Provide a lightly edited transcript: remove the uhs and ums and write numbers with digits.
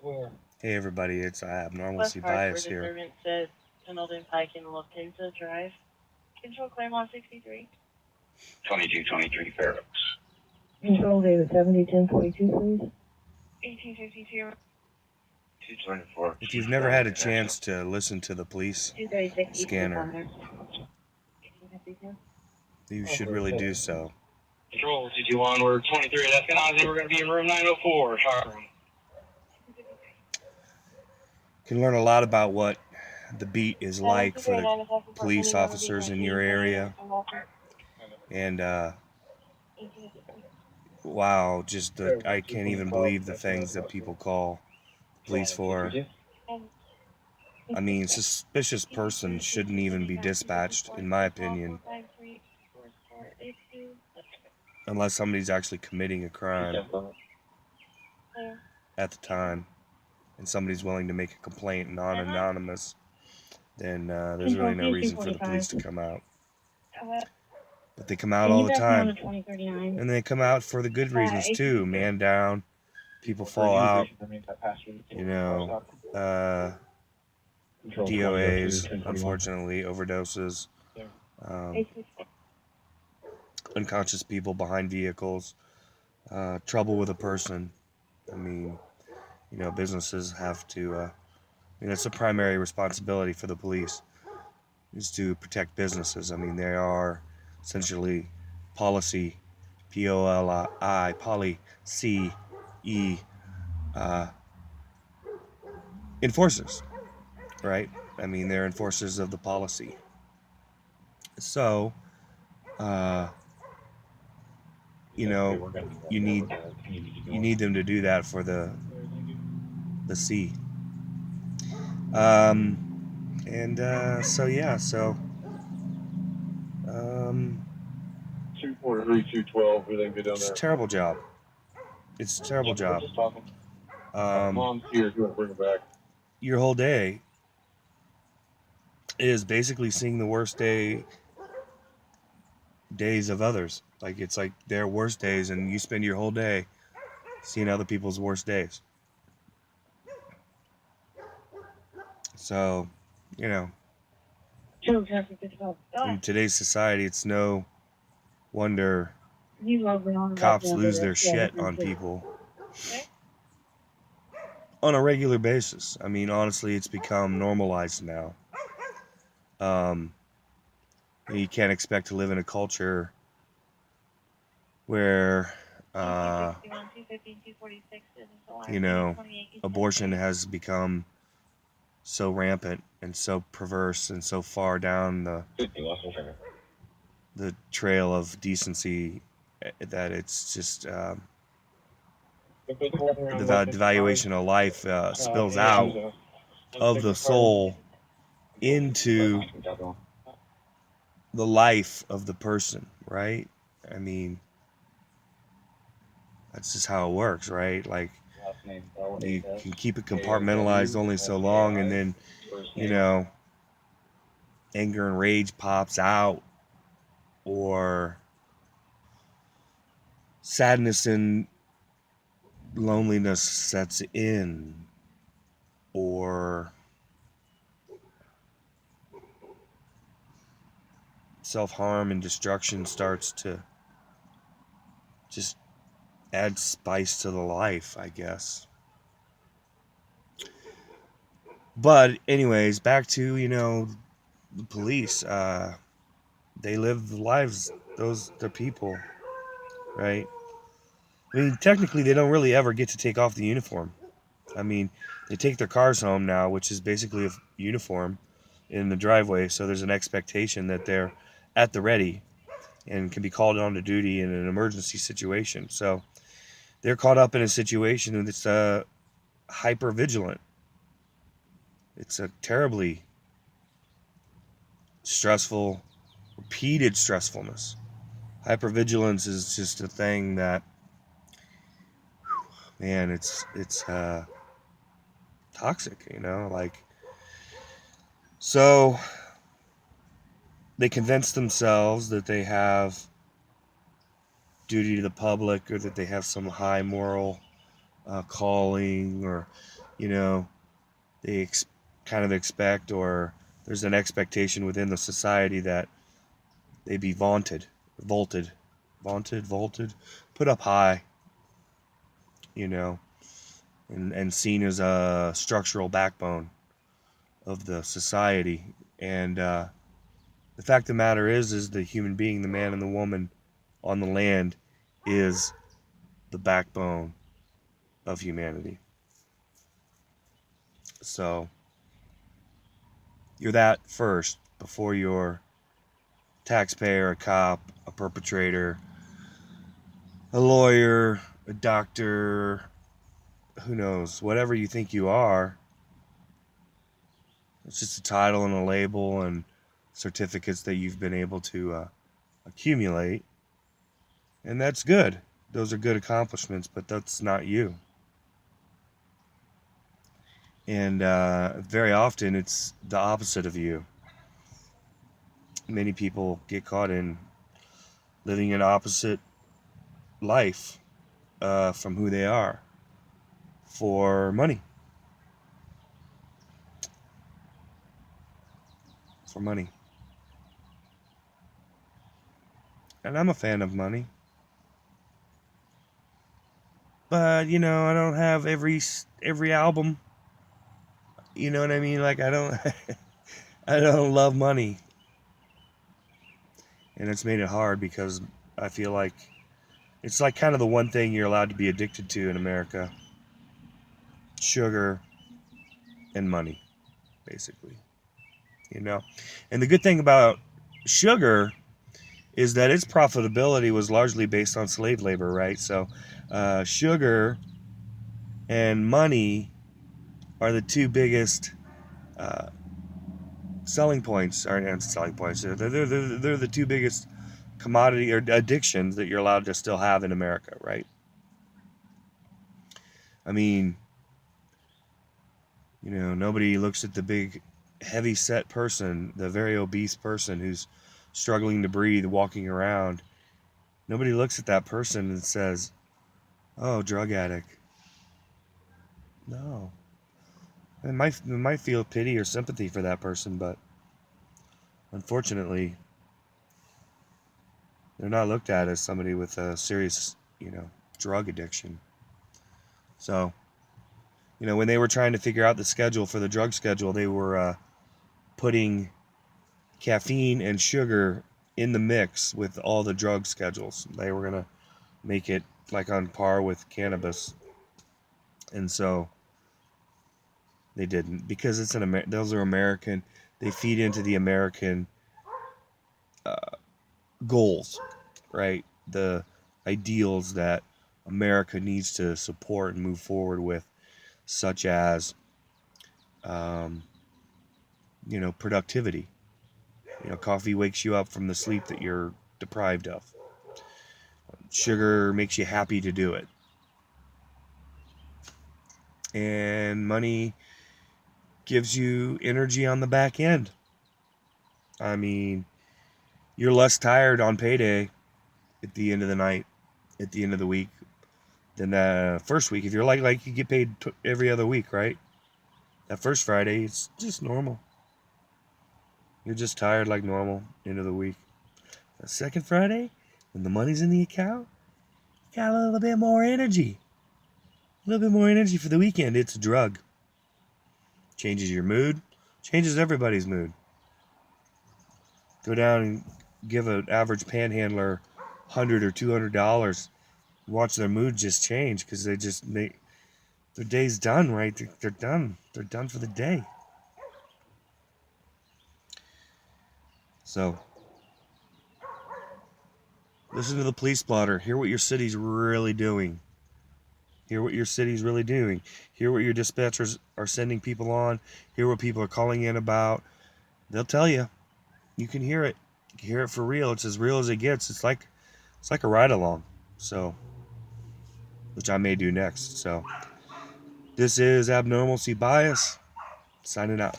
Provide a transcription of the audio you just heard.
Hey everybody, it's West Abnormalcy Hartford Bias here. disturbance at Pendleton Pike and La Pinta Drive. Control Claremont 63. 2223 Fair Oaks. Control David 701042, please. 1852. 224. If you've never had a chance to listen to the police 236 East scanner, 1852. you should really do so. Control 221, we're 23 at Eskenazi. We're going to be in room 904, shower room. You can learn a lot about what the beat is like for the police officers in your area. And wow, I can't even believe the things that people call the police for. I mean, suspicious person shouldn't even be dispatched, in my opinion, unless somebody's actually committing a crime at the time and somebody's willing to make a complaint non-anonymous, then there's really no reason for the police to come out. But they come out all the time, and they come out for the good reasons too. Man down, people fall out, DOAs, unfortunately, overdoses, unconscious people behind vehicles, trouble with a person. I mean, businesses have to, it's a primary responsibility for the police is to protect businesses. I mean, they are essentially policy, P-O-L-I, policy, enforcers, right? I mean, they're enforcers of the policy. So, you need them to do that for the C. So yeah, so 243, 212, it's a terrible job. It's a terrible job. Mom's here if you want to bring her back. Your whole day is basically seeing the worst days of others. Like, it's like their worst days, and you spend your whole day seeing other people's worst days. So, in today's society, it's no wonder cops lose their shit on people on a regular basis. I mean, honestly, it's become normalized now. You can't expect to live in a culture where, abortion has become so rampant and so perverse and so far down the trail of decency that it's just the devaluation of life spills out of the soul into the life of the person, right? I mean, that's just how it works, right? Like, you can keep it compartmentalized only so long, and then, anger and rage pops out, or sadness and loneliness sets in, or self-harm and destruction starts to just add spice to the life, I guess. But anyways, back to, the police. They live the lives, they're people, right? I mean, technically, they don't really ever get to take off the uniform. I mean, they take their cars home now, which is basically a uniform in the driveway, so there's an expectation that they're at the ready and can be called on to duty in an emergency situation. So they're caught up in a situation that's hyper vigilant. It's a terribly stressful, repeated stressfulness. Hypervigilance is just a thing that, man, it's toxic, like. So they convince themselves that they have duty to the public, or that they have some high moral calling, or you know, they kind of expect, or there's an expectation within the society that they be vaunted, put up high, you know, and seen as a structural backbone of the society. And the fact of the matter is the human being, the man and the woman on the land, is the backbone of humanity. So you're that first before you're a taxpayer, a cop, a perpetrator, a lawyer, a doctor, who knows, whatever you think you are. It's just a title and a label and certificates that you've been able to accumulate. And that's good. Those are good accomplishments, but that's not you. And very often it's the opposite of you. Many people get caught in living an opposite life from who they are for money. For money. And I'm a fan of money. But, you know, I don't have every album. You know what I mean? Like, I don't love money. And it's made it hard because I feel like it's like kind of the one thing you're allowed to be addicted to in America. Sugar and money, basically. You know? And the good thing about sugar is that its profitability was largely based on slave labor, right? So sugar and money are the two biggest selling points. They're the two biggest commodity or addictions that you're allowed to still have in America, right? I mean, you know, nobody looks at the big, heavy-set person, the very obese person who's struggling to breathe, walking around. Nobody looks at that person and says, "Oh, drug addict." No. It might feel pity or sympathy for that person, but unfortunately, they're not looked at as somebody with a serious, you know, drug addiction. So, you know, when they were trying to figure out the schedule for the drug schedule, they were putting caffeine and sugar in the mix with all the drug schedules. They were going to make it like on par with cannabis. And so they didn't, because it's those are American. They feed into the American goals, right? The ideals that America needs to support and move forward with, such as, you know, productivity. You know, coffee wakes you up from the sleep that you're deprived of. Sugar makes you happy to do it. And money gives you energy on the back end. I mean, you're less tired on payday at the end of the night, at the end of the week, than the first week. If you're like you get paid every other week, right? That first Friday, it's just normal. You're just tired like normal, end of the week. The second Friday, when the money's in the account, you got a little bit more energy. A little bit more energy for the weekend. It's a drug. Changes your mood. Changes everybody's mood. Go down and give an average panhandler $100 or $200. Watch their mood just change because their day's done, right? They're done. They're done for the day. So, listen to the police blotter. Hear what your city's really doing. Hear what your city's really doing. Hear what your dispatchers are sending people on. Hear what people are calling in about. They'll tell you. You can hear it. You can hear it for real. It's as real as it gets. It's like a ride along. So, which I may do next. So, this is Abnormalcy Bias, signing out.